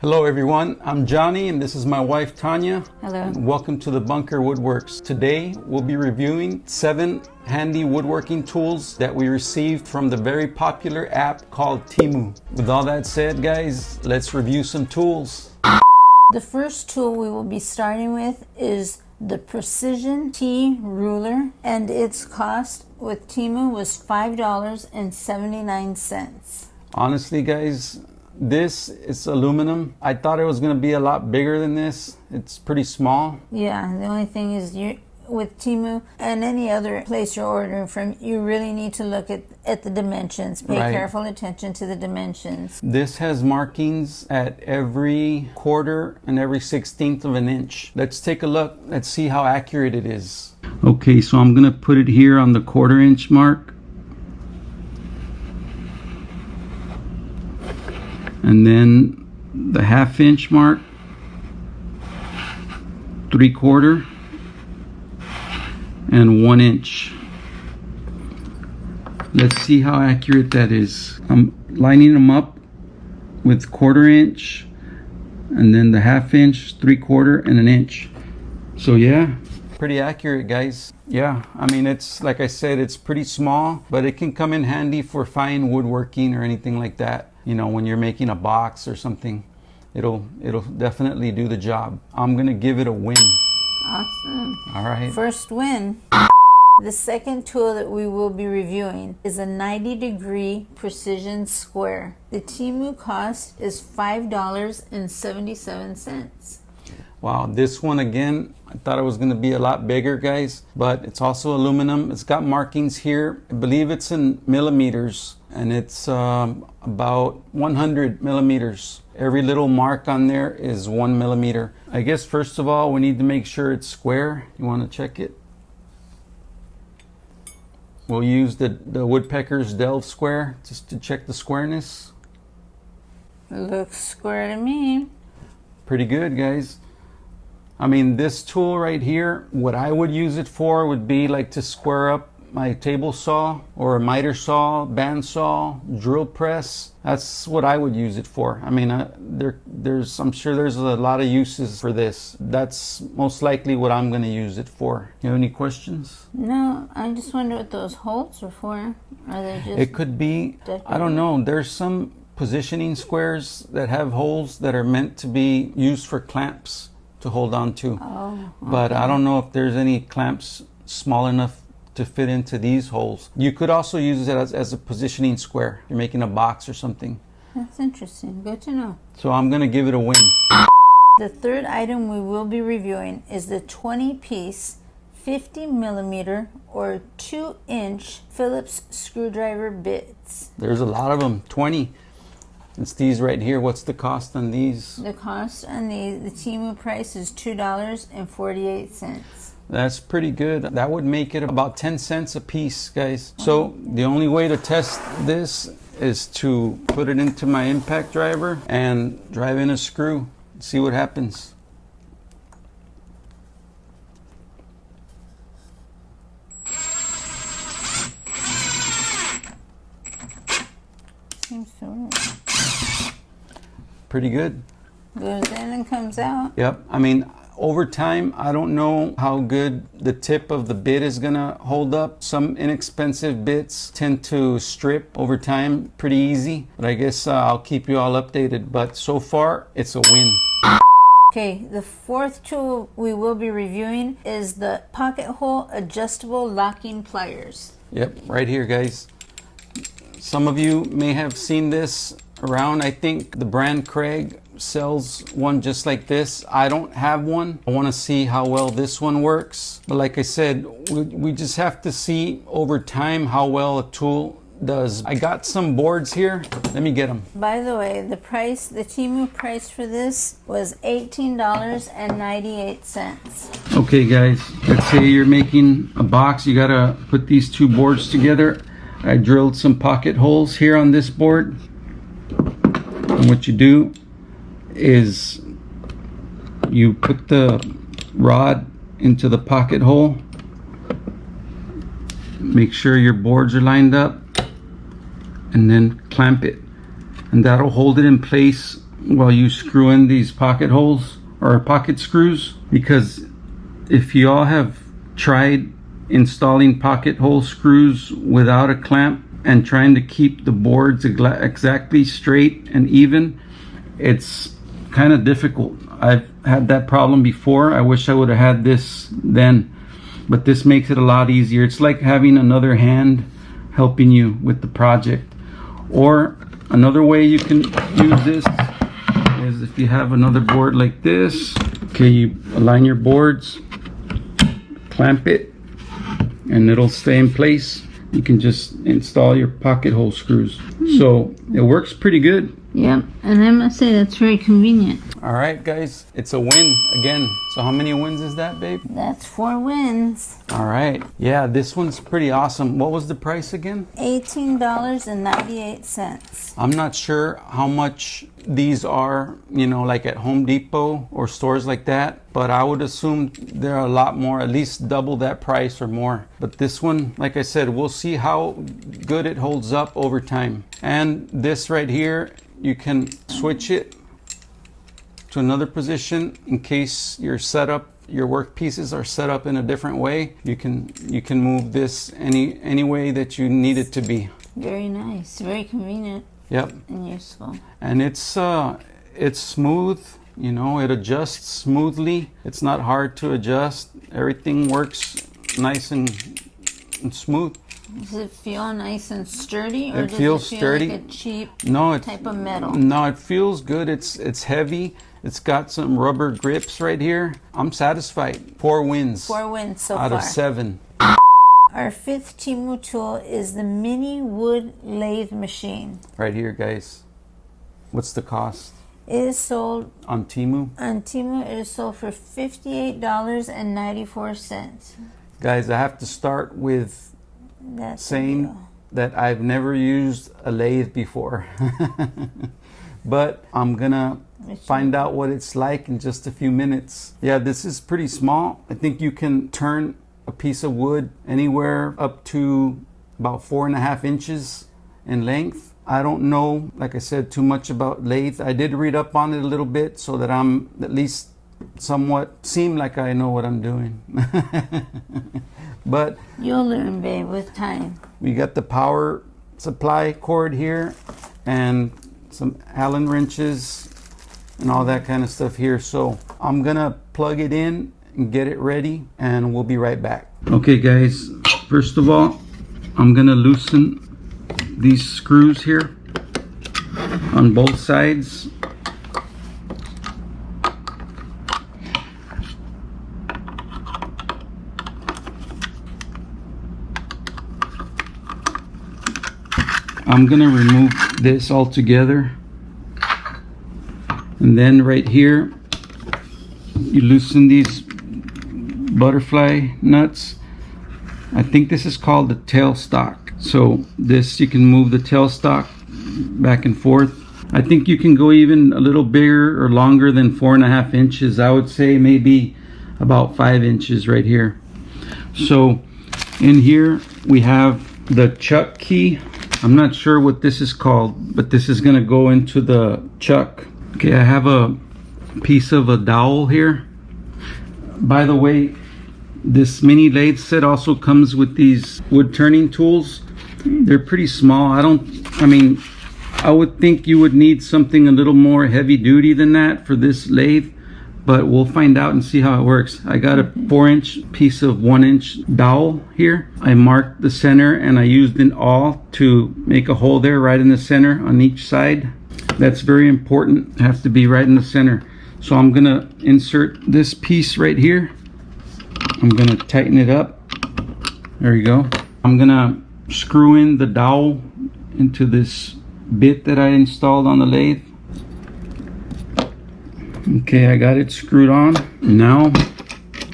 Hello everyone, I'm Johnny and this is my wife Tanya. Hello. And welcome to the Bunker Woodworks. Today we'll be reviewing 7 handy woodworking tools that we received from the very popular app called Temu. With all that said, guys, let's review some tools. The first tool we will be starting with is the Precision T ruler, and its cost with Temu was $5.79. Honestly, guys, this is aluminum. I thought it was going to be a lot bigger than this. It's pretty small. Yeah, the only thing is with Temu and any other place you're ordering from, you really need to look at the dimensions. Pay careful attention to the dimensions. This has markings at every quarter and every 1/16 of an inch. Let's take a look. Let's see how accurate it is. Okay, so I'm going to put it here on the 1/4 inch mark. And then the 1/2 inch mark, 3/4, and 1 inch. Let's see how accurate that is. I'm lining them up with 1/4 inch, and then the 1/2 inch, 3/4, and 1 inch. So yeah, pretty accurate, guys. Yeah, I mean, it's like I said, it's pretty small, but it can come in handy for fine woodworking or anything like that. You know, when you're making a box or something, it'll definitely do the job. I'm gonna give it a win. Awesome. All right. First win. The second tool that we will be reviewing is a 90-degree precision square. The Temu cost is $5.77. Wow, this one again, I thought it was going to be a lot bigger, guys, but it's also aluminum. It's got markings here. I believe it's in millimeters, and it's about 100 millimeters. Every little mark on there is 1 millimeter. I guess first of all, we need to make sure it's square. You want to check it? We'll use the Woodpecker's Delve square just to check the squareness. It looks square to me. Pretty good, guys. I mean, this tool right here, what I would use it for would be like to square up my table saw or a miter saw, band saw, drill press. That's what I would use it for. I mean, I'm sure there's a lot of uses for this. That's most likely what I'm going to use it for. You have any questions? No, I just wonder what those holes are for. Are they just... It could be, I don't know. There's some positioning squares that have holes that are meant to be used for clamps to hold on to. Oh, okay. But I don't know if there's any clamps small enough to fit into these holes. You could also use it as a positioning square. You're making a box or something. That's interesting. Good to know. So I'm going to give it a win. The third item we will be reviewing is the 20-piece 50 millimeter or 2-inch Phillips screwdriver bits. There's a lot of them, 20. It's these right here. What's the cost on these? The cost on the Temu price is $2.48. That's pretty good. That would make it about 10 cents a piece, guys. So the only way to test this is to put it into my impact driver and drive in a screw. See what happens. Seems so pretty good. goes in and comes out. Yep. I mean, over time, I don't know how good the tip of the bit is gonna hold up. Some inexpensive bits tend to strip over time pretty easy, but I guess I'll keep you all updated. But so far, it's a win. Okay, the fourth tool we will be reviewing is the pocket hole adjustable locking pliers. Yep, right here, guys. Some of you may have seen this around. I think the brand Craig sells one just like this. I don't have one. I want to see how well this one works. But like I said, we just have to see over time how well a tool does. I got some boards here. Let me get them. By the way, the Temu price for this was $18.98. Okay, guys, let's say you're making a box. You gotta put these two boards together. I drilled some pocket holes here on this board. And what you do is you put the rod into the pocket hole, make sure your boards are lined up, and then clamp it, and that'll hold it in place while you screw in these pocket holes or pocket screws, because if you all have tried installing pocket hole screws without a clamp and trying to keep the boards exactly straight and even, it's kind of difficult. I've had that problem before. I wish I would have had this then, but this makes it a lot easier. It's like having another hand helping you with the project. Or another way you can use this is if you have another board like this. Okay, you align your boards, clamp it, and it'll stay in place. You can just install your pocket hole screws. So it works pretty good. Yep, and I must say that's very convenient. All right, guys, it's a win again. So how many wins is that, babe? That's 4 wins. All right. Yeah, this one's pretty awesome. What was the price again? $18.98. I'm not sure how much these are, you know, like at Home Depot or stores like that, but I would assume they're a lot more, at least double that price or more. But this one, like I said, we'll see how good it holds up over time. And this right here, you can switch it to another position in case your setup, your work pieces are set up in a different way. You can move this any way that you need it to be. Very nice, very convenient. Yep. And useful. And it's smooth, you know, it adjusts smoothly. It's not hard to adjust. Everything works nice and smooth. Does it feel nice and sturdy, or does feels it feel sturdy. like a cheap type of metal? No, it feels good. It's heavy. It's got some rubber grips right here. I'm satisfied. 4 wins. 4 wins so out far. of 7. Our 5th Temu tool is the mini wood lathe machine. Right here, guys. What's the cost? It is sold on Temu. On Temu, it is sold for $58.94. Guys, I have to start with saying that I've never used a lathe before. But I'm gonna find out what it's like in just a few minutes. Yeah, this is pretty small. I think you can turn a piece of wood anywhere up to about 4.5 inches in length. I don't know, like I said, too much about lathe. I did read up on it a little bit so that I'm at least somewhat seem like I know what I'm doing. But you'll learn, babe, with time. We got the power supply cord here and some Allen wrenches and all that kind of stuff here. So I'm gonna plug it in and get it ready, and we'll be right back. Okay, guys, first of all, I'm gonna loosen these screws here on both sides. I'm gonna remove this altogether, and then right here you loosen these butterfly nuts. I think this is called the tailstock. So this, you can move the tailstock back and forth. I think you can go even a little bigger or longer than 4.5 inches. I would say maybe about 5 inches right here. So in here we have the chuck key. I'm not sure what this is called, but this is gonna go into the chuck. Okay, I have a piece of a dowel here. By the way, this mini lathe set also comes with these wood turning tools. They're pretty small. I would think you would need something a little more heavy duty than that for this lathe, but we'll find out and see how it works. I got a 4-inch piece of 1-inch dowel here. I marked the center and I used an awl to make a hole there right in the center on each side. That's very important. It has to be right in the center. So I'm gonna insert this piece right here. I'm gonna tighten it up. There you go. I'm gonna screw in the dowel into this bit that I installed on the lathe. Okay, I got it screwed on. Now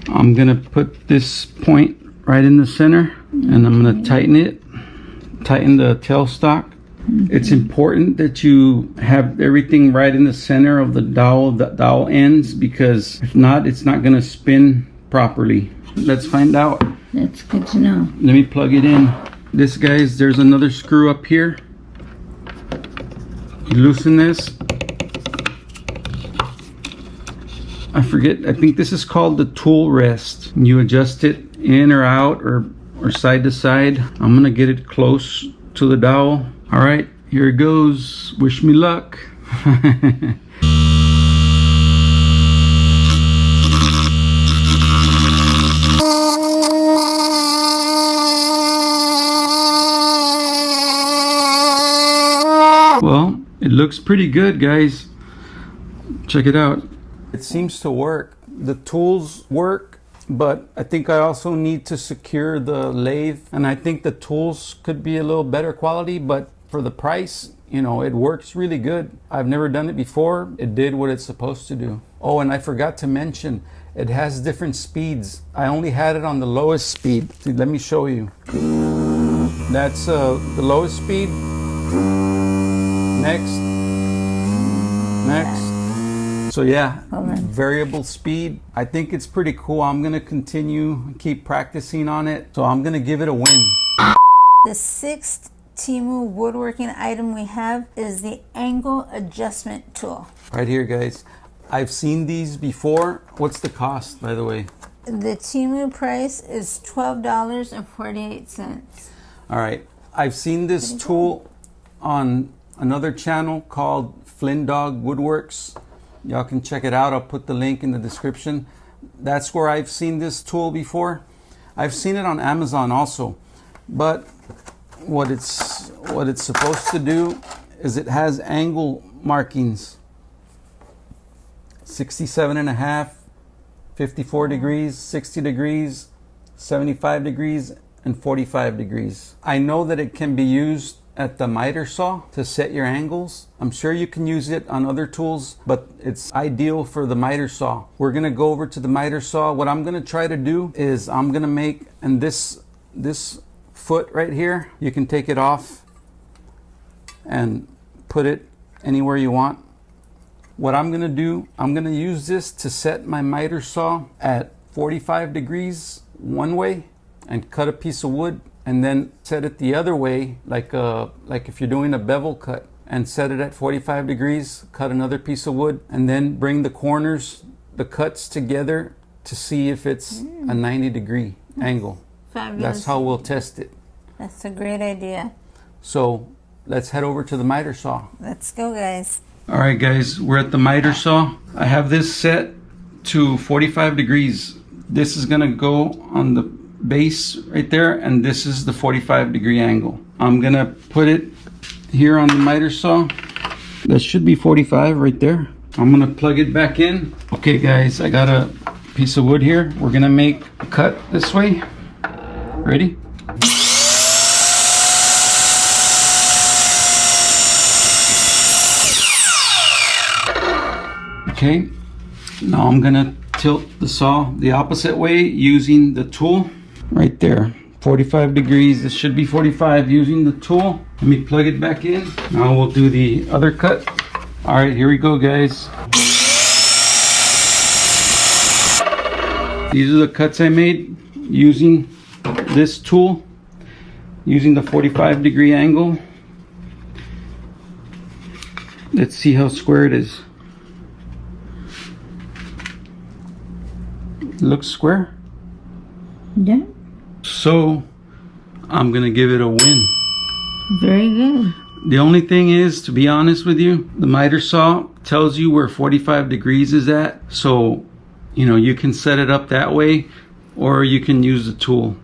I'm gonna put this point right in the center, and I'm gonna tighten it, tighten the tailstock. It's important that you have everything right in the center of the dowel ends, because if not, it's not gonna spin properly. Let's find out. That's good to know. Let me plug it in. This, guys, there's another screw up here. You loosen this, I forget, I think this is called the tool rest. You adjust it in or out or side to side. I'm gonna get it close to the dowel. All right, here it goes. Wish me luck. Well, it looks pretty good, guys. Check it out. It seems to work. The tools work, but I think I also need to secure the lathe, and I think the tools could be a little better quality, but for the price, you know, it works really good. I've never done it before. It did what it's supposed to do. Oh, and I forgot to mention, it has different speeds. I only had it on the lowest speed. See, let me show you. That's the lowest speed. Next. So yeah, variable speed. I think it's pretty cool. I'm gonna continue, keep practicing on it. So I'm gonna give it a win. The sixth Temu woodworking item we have is the angle adjustment tool. Right here, guys. I've seen these before. What's the cost, by the way? The Temu price is $12.48. All right, I've seen this tool on another channel called Flynndog Woodworks. Y'all can check it out. I'll put the link in the description. That's where I've seen this tool before. I've seen it on Amazon also. But what it's supposed to do is it has angle markings. 67.5, 54 degrees, 60 degrees, 75 degrees, and 45 degrees. I know that it can be used at the miter saw to set your angles. I'm sure you can use it on other tools, but it's ideal for the miter saw. We're gonna go over to the miter saw. What I'm gonna try to do is I'm gonna make, and this foot right here, you can take it off and put it anywhere you want. What I'm gonna do, I'm gonna use this to set my miter saw at 45 degrees one way and cut a piece of wood, and then set it the other way, like if you're doing a bevel cut, and set it at 45 degrees, cut another piece of wood, and then bring the corners, the cuts together to see if it's a 90-degree angle. Fabulous. That's how we'll test it. That's a great idea. So let's head over to the miter saw. Let's go, guys. All right, guys, we're at the miter saw. I have this set to 45 degrees. This is gonna go on the base right there, and this is the 45-degree angle. I'm gonna put it here on the miter saw. That should be 45 right there. I'm gonna plug it back in. Okay, guys, I got a piece of wood here. We're gonna make a cut this way. Ready? Okay, now I'm gonna tilt the saw the opposite way using the tool. Right there, 45 degrees. This should be 45 using the tool. Let me plug it back in. Now we'll do the other cut. All right, here we go, guys. These are the cuts I made using this tool, using the 45-degree angle. Let's see how square it is. It looks square. Yeah. So I'm gonna give it a win. Very good. The only thing is, to be honest with you, the miter saw tells you where 45 degrees is at. So, you know, you can set it up that way, or you can use the tool.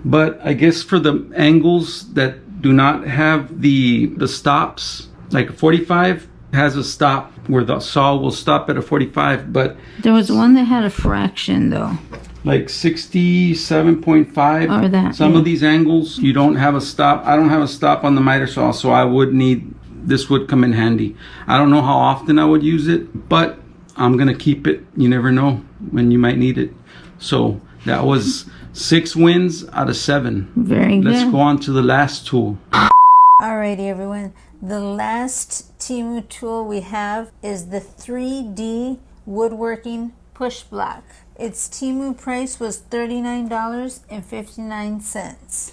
But I guess for the angles that do not have the stops, like 45 has a stop where the saw will stop at a 45, but there was one that had a fraction though. Like 67.5. Or that. Some of these angles, you don't have a stop. I don't have a stop on the miter saw, so I would need, this would come in handy. I don't know how often I would use it, but I'm gonna keep it. You never know when you might need it. So that was 6 wins out of 7. Very good. Let's go on to the last tool. Alrighty, everyone. The last Temu tool we have is the 3D woodworking push block. Its Temu price was $39.59.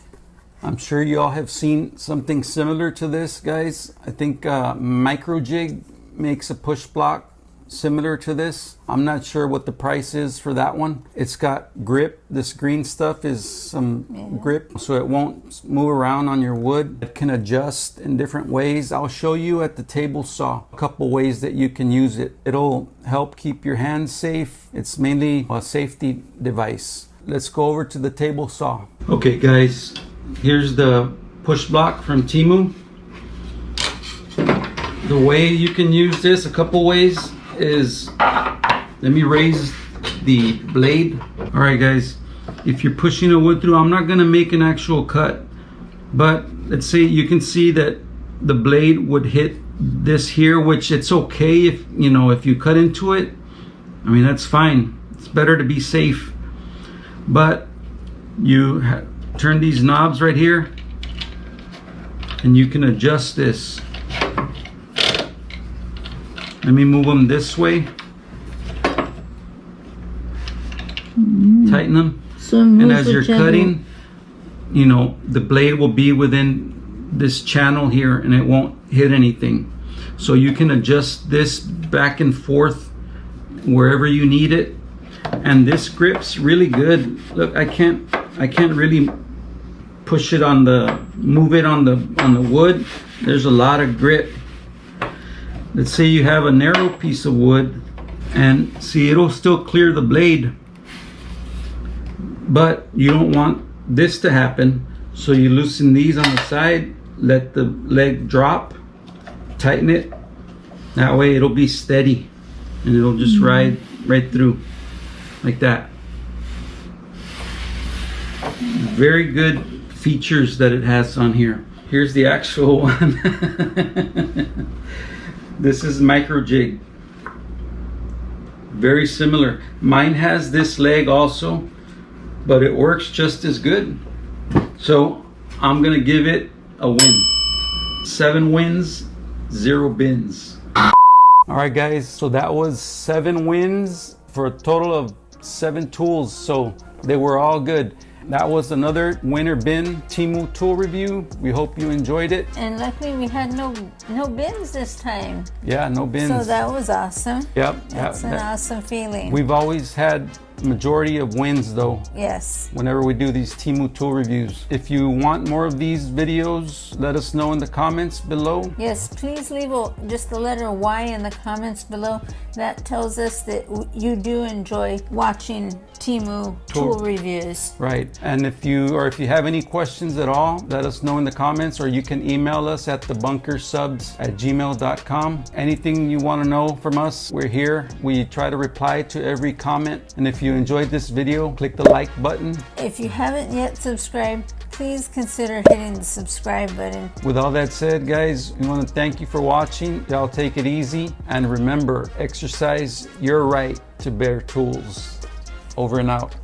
I'm sure you all have seen something similar to this, guys. I think Microjig makes a push block similar to this. I'm not sure what the price is for that one. It's got grip. This green stuff is some grip, so it won't move around on your wood. It can adjust in different ways. I'll show you at the table saw a couple ways that you can use it. It'll help keep your hands safe. It's mainly a safety device. Let's go over to the table saw. Okay guys, here's the push block from Temu. The way you can use this, a couple ways, is, let me raise the blade. All right guys, if you're pushing a wood through, I'm not gonna make an actual cut, but let's say you can see that the blade would hit this here, which it's okay if, you know, if you cut into it, I mean, that's fine. It's better to be safe. But you turn these knobs right here and you can adjust this. Let me move them this way. Tighten them. And as you're cutting, you know, the blade will be within this channel here and it won't hit anything. So you can adjust this back and forth wherever you need it. And this grip's really good. Look, I can't really push it on the, move it on the wood. There's a lot of grip. Let's say you have a narrow piece of wood, and see, it'll still clear the blade, but you don't want this to happen. So you loosen these on the side, let the leg drop, tighten it. That way it'll be steady and it'll just ride right through like that. Very good features that it has on here. Here's the actual one. This is micro jig. Very similar. Mine has this leg also, but it works just as good. So I'm gonna give it a win. 7 wins, 0 bins. All right guys, so that was 7 wins for a total of 7 tools. So they were all good. That was another winner bin Temu tool review. We hope you enjoyed it. And luckily we had no bins this time. Yeah, no bins. So that was awesome. Yep. That's an awesome feeling. We've always had majority of wins though. Yes. Whenever we do these Temu tool reviews. If you want more of these videos, let us know in the comments below. Yes, please leave just the letter Y in the comments below. That tells us that you do enjoy watching Temu tool reviews. Right. And if you have any questions at all, let us know in the comments, or you can email us at thebunkersubs@gmail.com. Anything you want to know from us, we're here. We try to reply to every comment. And if you enjoyed this video, click the like button. If you haven't yet subscribed, please consider hitting the subscribe button. With all that said, guys, we want to thank you for watching. Y'all take it easy, and remember, exercise your right to bear tools. Over and out.